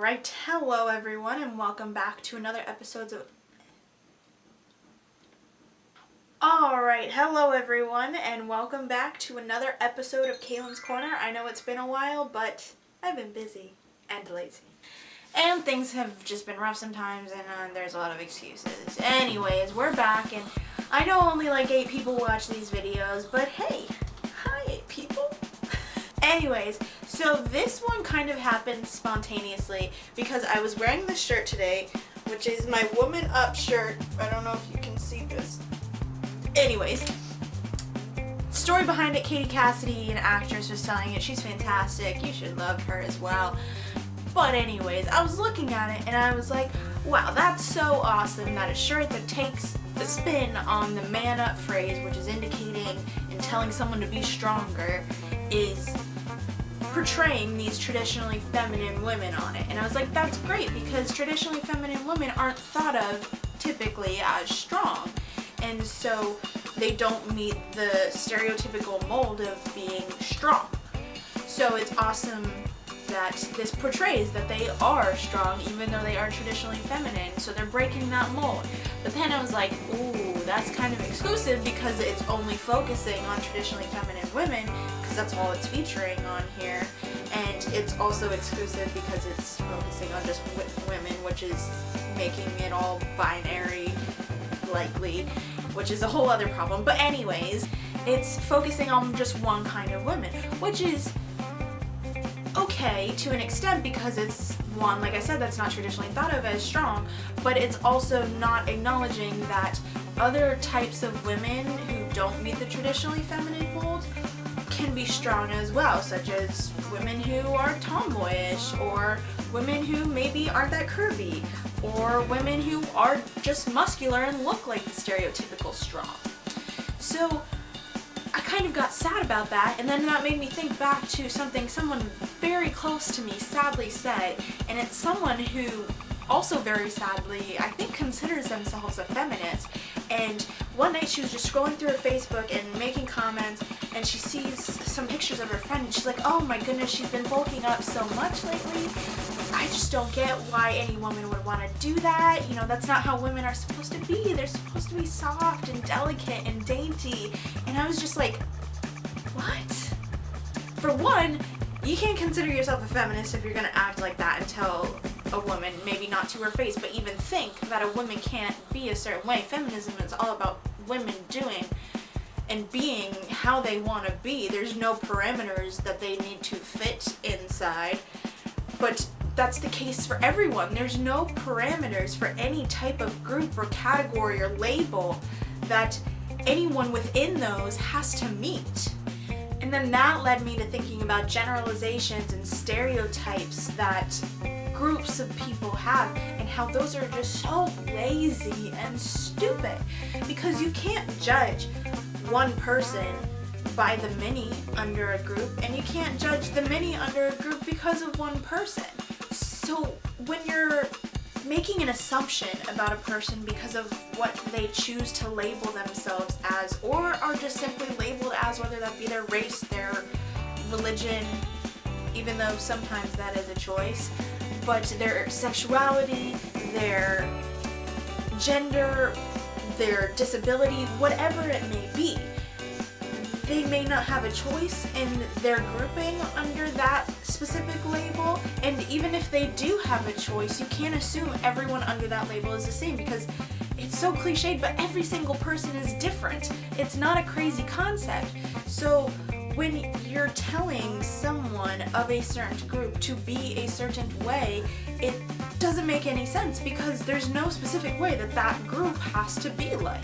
Alright, hello everyone and welcome back to another episode of Kalyn's Corner. I know it's been a while, but I've been busy and lazy. And things have just been rough sometimes, and there's a lot of excuses. Anyways, we're back, and I know only like 8 people watch these videos, but hey, hi 8 people. Anyways, so this one kind of happened spontaneously because I was wearing this shirt today, which is my Woman Up shirt. I don't know if you can see this. Anyways, story behind it, Katie Cassidy, an actress, was telling it. She's fantastic. You should love her as well. But anyways, I was looking at it and I was like, wow, that's so awesome that a shirt that takes the spin on the man up phrase, which is indicating and telling someone to be stronger, is portraying these traditionally feminine women on it. And I was like, that's great, because traditionally feminine women aren't thought of typically as strong, and so they don't meet the stereotypical mold of being strong. So it's awesome that this portrays that they are strong even though they are traditionally feminine, so they're breaking that mold. But then I was like, ooh, that's kind of exclusive because it's only focusing on traditionally feminine women, because that's all it's featuring on here. And it's also exclusive because it's focusing on just women, which is making it all binary likely, which is a whole other problem. But anyways, it's focusing on just one kind of women, which is okay to an extent because it's one, like I said, that's not traditionally thought of as strong, but it's also not acknowledging that other types of women who don't meet the traditionally feminine mold can be strong as well, such as women who are tomboyish, or women who maybe aren't that curvy, or women who are just muscular and look like the stereotypical strong. So I kind of got sad about that, and then that made me think back to something someone very close to me sadly said, and it's someone who also very sadly, I think, considers themselves a feminist. And one night she was just scrolling through her Facebook and making comments, and she sees some pictures of her friend, and she's like, oh my goodness, she's been bulking up so much lately. I just don't get why any woman would want to do that. You know, that's not how women are supposed to be. They're supposed to be soft and delicate and dainty. And I was just like, what? For one, you can't consider yourself a feminist if you're going to act like that and tell a woman, maybe not to her face, but even think that a woman can't be a certain way. Feminism is all about women doing and being how they want to be. There's no parameters that they need to fit inside, but that's the case for everyone. There's no parameters for any type of group or category or label that anyone within those has to meet. And then that led me to thinking about generalizations and stereotypes that groups of people have, and how those are just so lazy and stupid, because you can't judge one person by the many under a group, and you can't judge the many under a group because of one person. So when you're making an assumption about a person because of what they choose to label themselves as, or are just simply labeled as, whether that be their race, their religion, even though sometimes that is a choice, but their sexuality, their gender, their disability, whatever it may be, they may not have a choice in their grouping under that specific label. And even if they do have a choice, you can't assume everyone under that label is the same, because it's so cliched, but every single person is different. It's not a crazy concept. So when you're telling someone of a certain group to be a certain way, it doesn't make any sense, because there's no specific way that that group has to be like.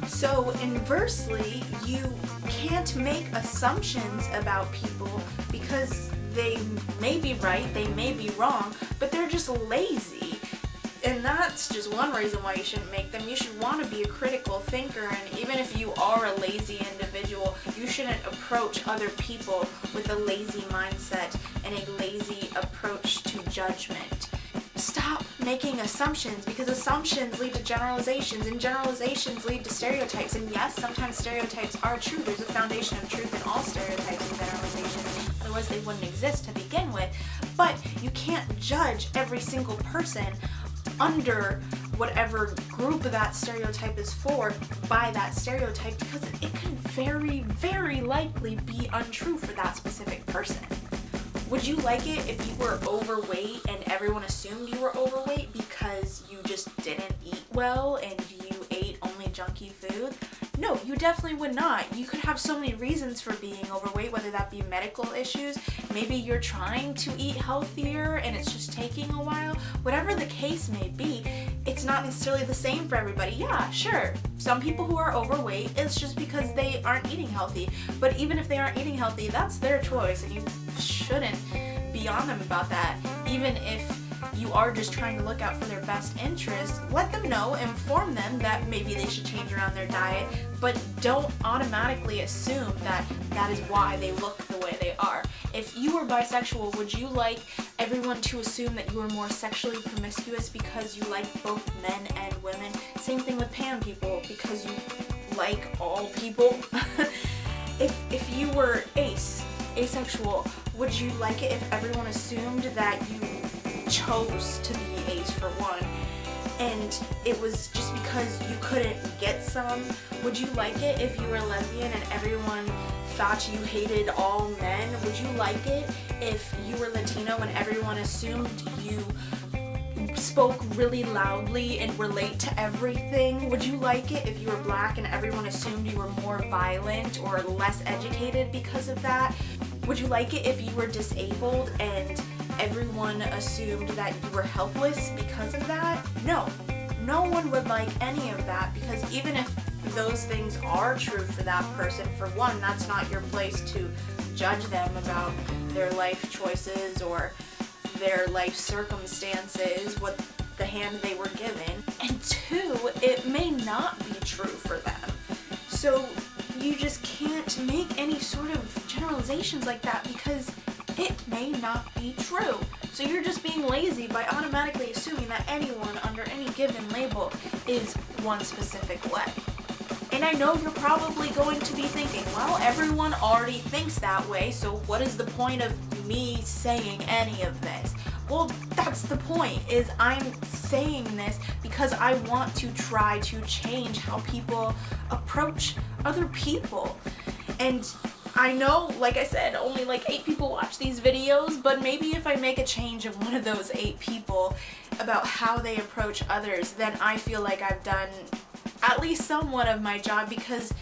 So inversely, you can't make assumptions about people because they may be right, they may be wrong, but they're just lazy. And that's just one reason why you shouldn't make them. You should want to be a critical thinker, and even if you are a lazy individual, you shouldn't approach other people with a lazy mindset and a lazy approach to judgment. Stop making assumptions, because assumptions lead to generalizations, and generalizations lead to stereotypes. And yes, sometimes stereotypes are true. There's a foundation of truth in all stereotypes and generalizations. otherwise they wouldn't exist to begin with. But you can't judge every single person under whatever group that stereotype is for by that stereotype, because it could very, very likely be untrue for that specific person. Would you like it if you were overweight and everyone assumed you were overweight because you just didn't eat well and you ate only junky food? No, you definitely would not. You could have so many reasons for being overweight, whether that be medical issues, maybe you're trying to eat healthier and it's just taking a while. Whatever the case may be, it's not necessarily the same for everybody. Yeah, sure, some people who are overweight, it's just because they aren't eating healthy. But even if they aren't eating healthy, that's their choice, and you shouldn't be on them about that. Even if you are just trying to look out for their best interest, let them know, inform them that maybe they should change around their diet, but don't automatically assume that that is why they look the way they are. If you were bisexual, would you like everyone to assume that you are more sexually promiscuous because you like both men and women? Same thing with pan people, because you like all people. If you were asexual, would you like it if everyone assumed that you chose to be ace for one, and it was just because you couldn't get some? Would you like it if you were lesbian and everyone thought you hated all men? Would you like it if you were Latino and everyone assumed you spoke really loudly and relate to everything? Would you like it if you were black and everyone assumed you were more violent or less educated because of that? Would you like it if you were disabled and everyone assumed that you were helpless because of that? No. No one would like any of that, because even if those things are true for that person, for one, that's not your place to judge them about their life choices or their life circumstances, what the hand they were given. And two, it may not be true for them. So you just can't make any sort of generalizations like that, because it may not be true. So you're just being lazy by automatically assuming that anyone under any given label is one specific way. And I know you're probably going to be thinking, well, everyone already thinks that way, so what is the point of me saying any of this? Well, that's the point, is I'm saying this because I want to try to change how people approach other people. And I know, like I said, only like 8 people watch these videos, but maybe if I make a change of one of those 8 people about how they approach others, then I feel like I've done at least somewhat of my job, because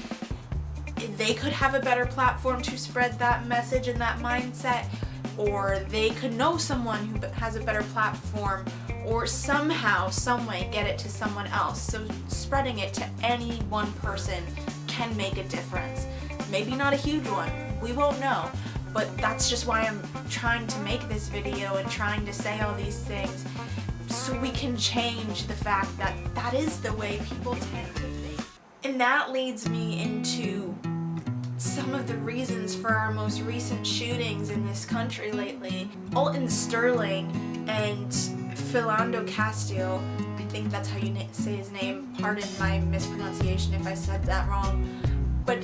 they could have a better platform to spread that message and that mindset, or they could know someone who has a better platform, or somehow, some way get it to someone else. So spreading it to any one person can make a difference. Maybe not a huge one, we won't know, but that's just why I'm trying to make this video and trying to say all these things, so we can change the fact that that is the way people tend to think. And that leads me into some of the reasons for our most recent shootings in this country lately. Alton Sterling and Philando Castile, I think that's how you say his name, pardon my mispronunciation if I said that wrong, but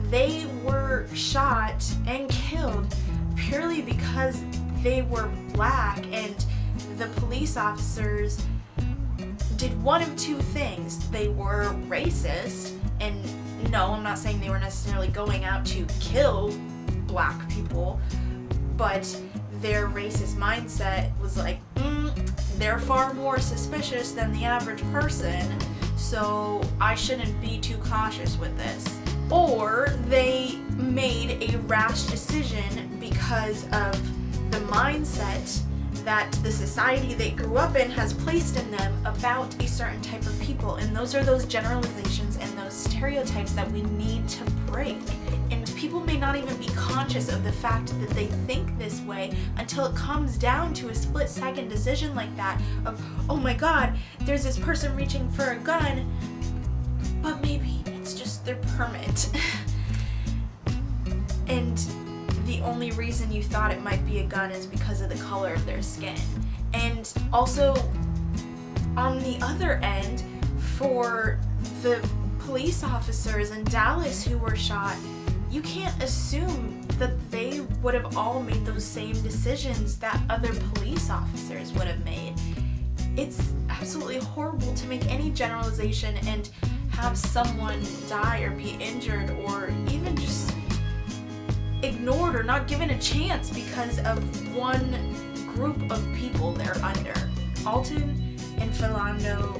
they were shot and killed purely because they were black, and the police officers did one of two things. They were racist, and no, I'm not saying they were necessarily going out to kill black people, but their racist mindset was like, they're far more suspicious than the average person, so I shouldn't be too cautious with this. Or they made a rash decision because of the mindset that the society they grew up in has placed in them about a certain type of people. And those are those generalizations and those stereotypes that we need to break. And people may not even be conscious of the fact that they think this way until it comes down to a split-second decision like that of, oh my god, there's this person reaching for a gun, but maybe it's just their permit. And the only reason you thought it might be a gun is because of the color of their skin. And also, on the other end, for the police officers in Dallas who were shot, you can't assume that they would have all made those same decisions that other police officers would have made. It's absolutely horrible to make any generalization and have someone die or be injured or even just ignored or not given a chance because of one group of people they're under. Alton and Philando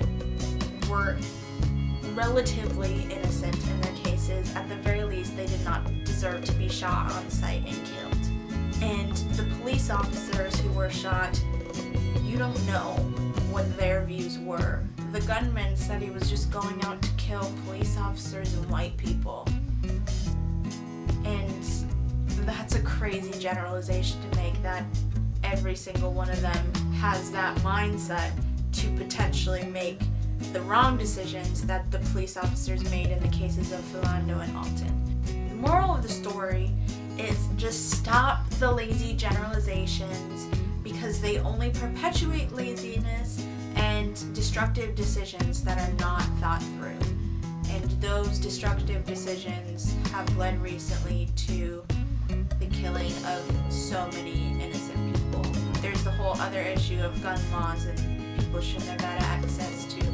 were relatively innocent in their cases. At the very least, they did not deserve to be shot on sight and killed. And the police officers who were shot, you don't know what their views were. The gunman said he was just going out to kill police officers and white people. And that's a crazy generalization to make, that every single one of them has that mindset to potentially make the wrong decisions that the police officers made in the cases of Philando and Alton. The moral of the story is just stop the lazy generalizations, because they only perpetuate laziness and destructive decisions that are not thought through. And those destructive decisions have led recently to the killing of so many innocent people. There's the whole other issue of gun laws, and people shouldn't have had access to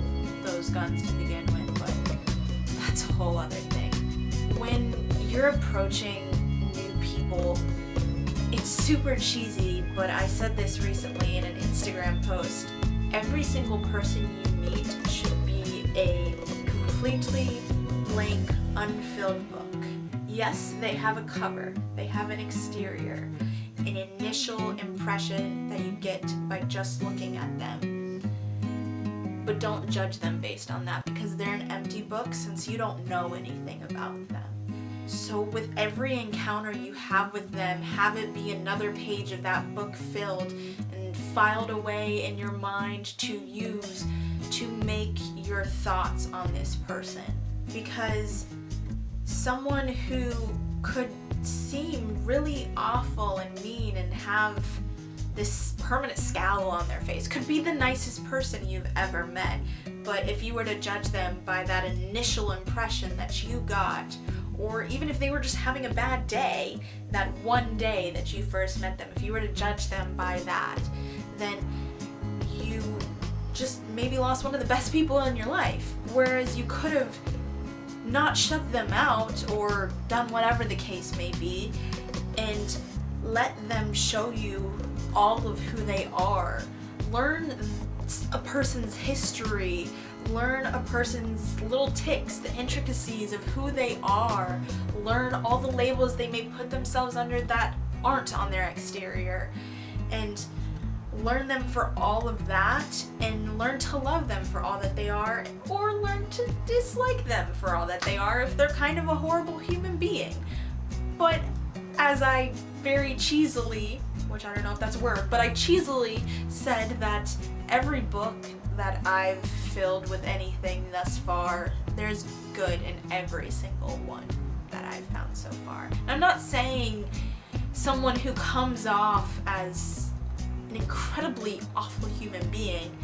those guns to begin with, but that's a whole other thing. When you're approaching new people, it's super cheesy, but I said this recently in an Instagram post. Every single person you meet should be a completely blank, unfilled book. Yes, they have a cover, they have an exterior, an initial impression that you get by just looking at them. But don't judge them based on that, because they're an empty book since you don't know anything about them. So with every encounter you have with them, have it be another page of that book filled and filed away in your mind to use to make your thoughts on this person. Because someone who could seem really awful and mean and have this permanent scowl on their face could be the nicest person you've ever met. But if you were to judge them by that initial impression that you got, or even if they were just having a bad day, that one day that you first met them, if you were to judge them by that, then you just maybe lost one of the best people in your life. Whereas you could have not shut them out or done whatever the case may be and let them show you all of who they are. Learn a person's history, learn a person's little tics, the intricacies of who they are, learn all the labels they may put themselves under that aren't on their exterior, and learn them for all of that, and learn to love them for all that they are, or learn to dislike them for all that they are if they're kind of a horrible human being. But as I very cheesily, which I don't know if that's a word, but I cheesily said that every book that I've filled with anything thus far, there's good in every single one that I've found so far. And I'm not saying someone who comes off as an incredibly awful human being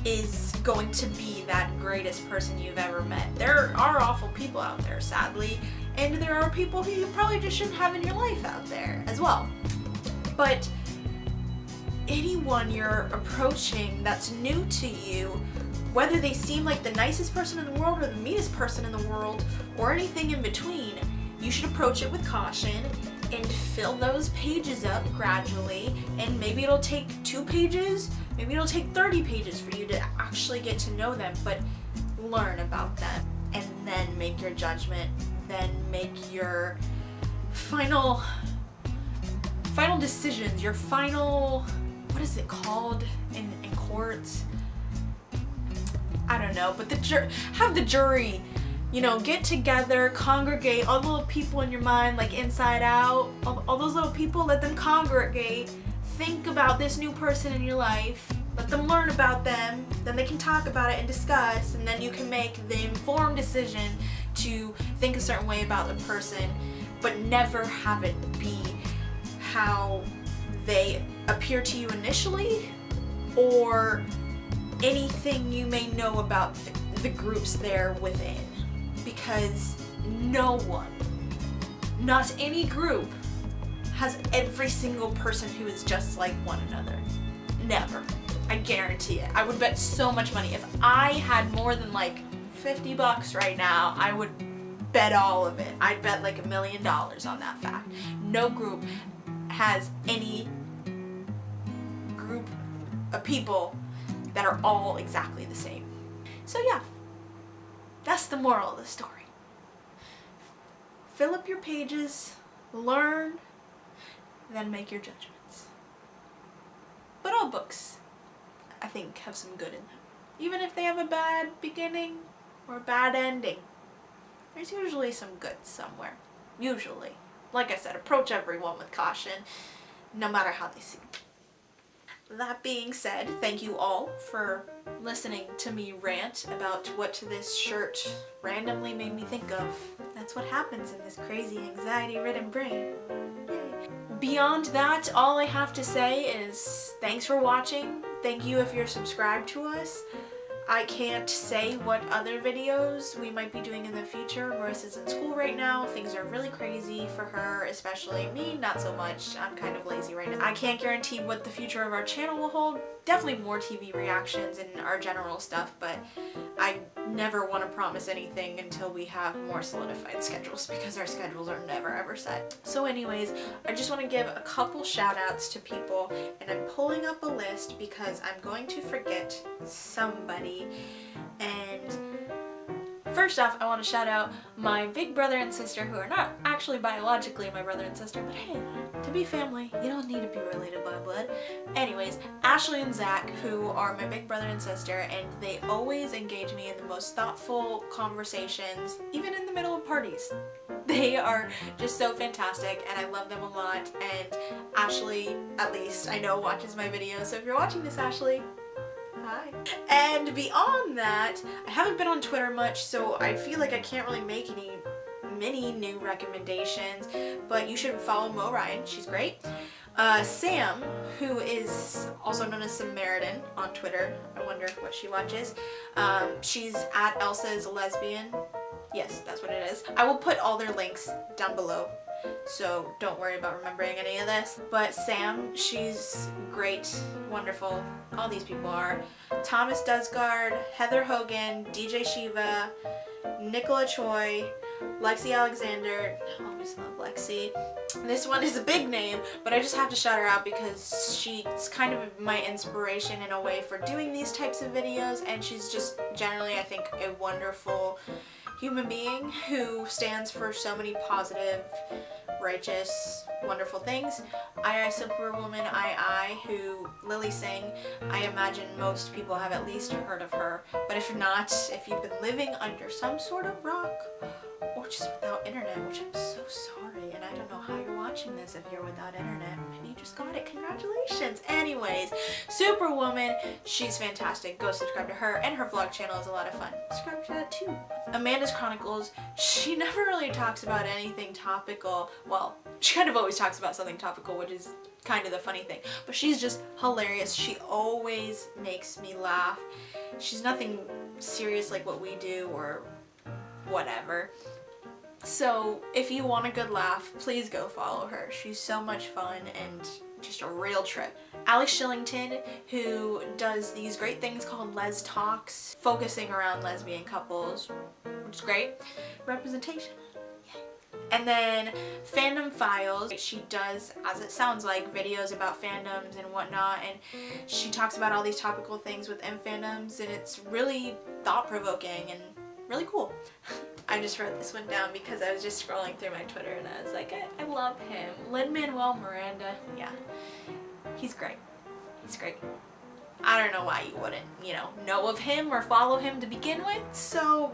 is going to be that greatest person you've ever met. There are awful people out there, sadly, and there are people who you probably just shouldn't have in your life out there as well. But anyone you're approaching that's new to you, whether they seem like the nicest person in the world or the meanest person in the world or anything in between, you should approach it with caution and fill those pages up gradually. And maybe it'll take 2 pages, maybe it'll take 30 pages for you to actually get to know them, but learn about them and then make your judgment, then make your final decisions, your final, what is it called in courts? I don't know, but have the jury, get together, congregate, all the little people in your mind, like Inside Out, all those little people, let them congregate, think about this new person in your life, let them learn about them, then they can talk about it and discuss, and then you can make the informed decision to think a certain way about the person, but never have it be how they appear to you initially, or anything you may know about the groups they're within. Because no one Not any group has every single person who is just like one another. Never. I guarantee it. I would bet so much money. If I had more than like $50 right now, I would bet all of it. I'd bet like $1 million on that fact. No group has any group of people that are all exactly the same. So yeah, that's the moral of the story. Fill up your pages, learn, then make your judgments. But all books, I think, have some good in them. Even if they have a bad beginning or a bad ending, there's usually some good somewhere. Usually. Like I said, approach everyone with caution, no matter how they seem. That being said, thank you all for listening to me rant about what this shirt randomly made me think of. That's what happens in this crazy anxiety-ridden brain. Yay. Beyond that, all I have to say is thanks for watching. Thank you if you're subscribed to us. I can't say what other videos we might be doing in the future. Marissa's in school right now. Things are really crazy for her, especially me, not so much. I'm kind of lazy right now. I can't guarantee what the future of our channel will hold. Definitely more TV reactions and our general stuff, but I never want to promise anything until we have more solidified schedules, because our schedules are never ever set. So anyways, I just want to give a couple shout outs to people, and I'm pulling up a list because I'm going to forget somebody. And first off, I want to shout out my big brother and sister, who are not actually biologically my brother and sister, but hey, to be family, you don't need to be related by blood. Anyways, Ashley and Zach, who are my big brother and sister, and they always engage me in the most thoughtful conversations, even in the middle of parties. They are just so fantastic, and I love them a lot. And Ashley, at least, I know watches my videos, so if you're watching this, Ashley, hi. And beyond that, I haven't been on Twitter much, so I feel like I can't really make many new recommendations, but you should follow Mo Ryan. She's great. Sam, who is also known as Samaritan on Twitter. I wonder what she watches. She's at Elsa's Lesbian. Yes, that's what it is. I will put all their links down below, so don't worry about remembering any of this. But Sam, she's great, wonderful. All these people are. Thomas Dusgaard, Heather Hogan, DJ Shiva, Nicola Choi, Lexi Alexander. I always love Lexi. This one is a big name, but I just have to shout her out because she's kind of my inspiration in a way for doing these types of videos, and she's just generally, I think, a wonderful human being who stands for so many positive, righteous, wonderful things. Superwoman, who Lilly Singh, I imagine most people have at least heard of her, but if not, if you've been living under some sort of rock or just without internet, which I'm so sorry, and I don't know how you're watching this if you're without internet, maybe you just got it, congratulations. Anyways, Superwoman, she's fantastic. Go subscribe to her, and her vlog channel is a lot of fun. Subscribe to that too. Amanda's Chronicles, she never really talks about anything topical. Well, she kind of always talks about something topical, which is kind of the funny thing, but she's just hilarious. She always makes me laugh. She's nothing serious like what we do or whatever. So if you want a good laugh, please go follow her. She's so much fun and just a real trip. Alex Shillington, who does these great things called Les Talks, focusing around lesbian couples, which is great. Representation. Yay. And then Fandom Files. She does, as it sounds like, videos about fandoms and whatnot, and she talks about all these topical things within fandoms, and it's really thought-provoking and really cool. I just wrote this one down because I was just scrolling through my Twitter and I was like, I love him. Lin-Manuel Miranda, yeah, he's great. He's great. I don't know why you wouldn't, know of him or follow him to begin with, so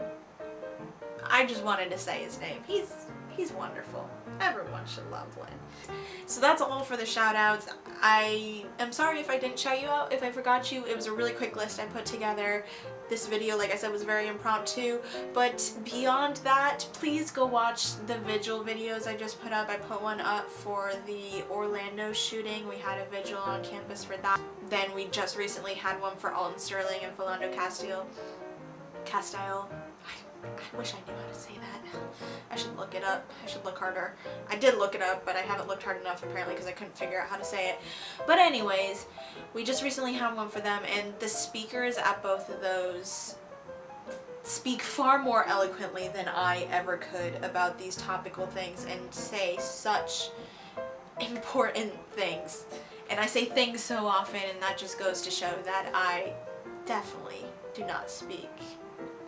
I just wanted to say his name. He's wonderful. Everyone should love Lin. So that's all for the shout outs. I am sorry if I didn't shout you out, if I forgot you. It was a really quick list I put together. This video, like I said, was very impromptu, but beyond that, please go watch the vigil videos I just put up. I put one up for the Orlando shooting. We had a vigil on campus for that. Then we just recently had one for Alton Sterling and Philando Castile. I wish I knew how to say that. I should look it up. I should look harder. I did look it up, but I haven't looked hard enough apparently because I couldn't figure out how to say it. But anyways, we just recently had one for them, and the speakers at both of those speak far more eloquently than I ever could about these topical things and say such important things. And I say things so often, and that just goes to show that I definitely do not speak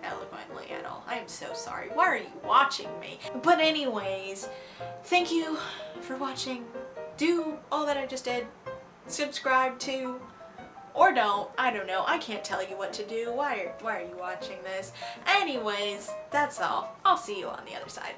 eloquently at all. I'm so sorry. Why are you watching me? But anyways, thank you for watching. Do all that I just did. Subscribe to, or don't. I don't know. I can't tell you what to do. Why are you watching this? Anyways, that's all. I'll see you on the other side.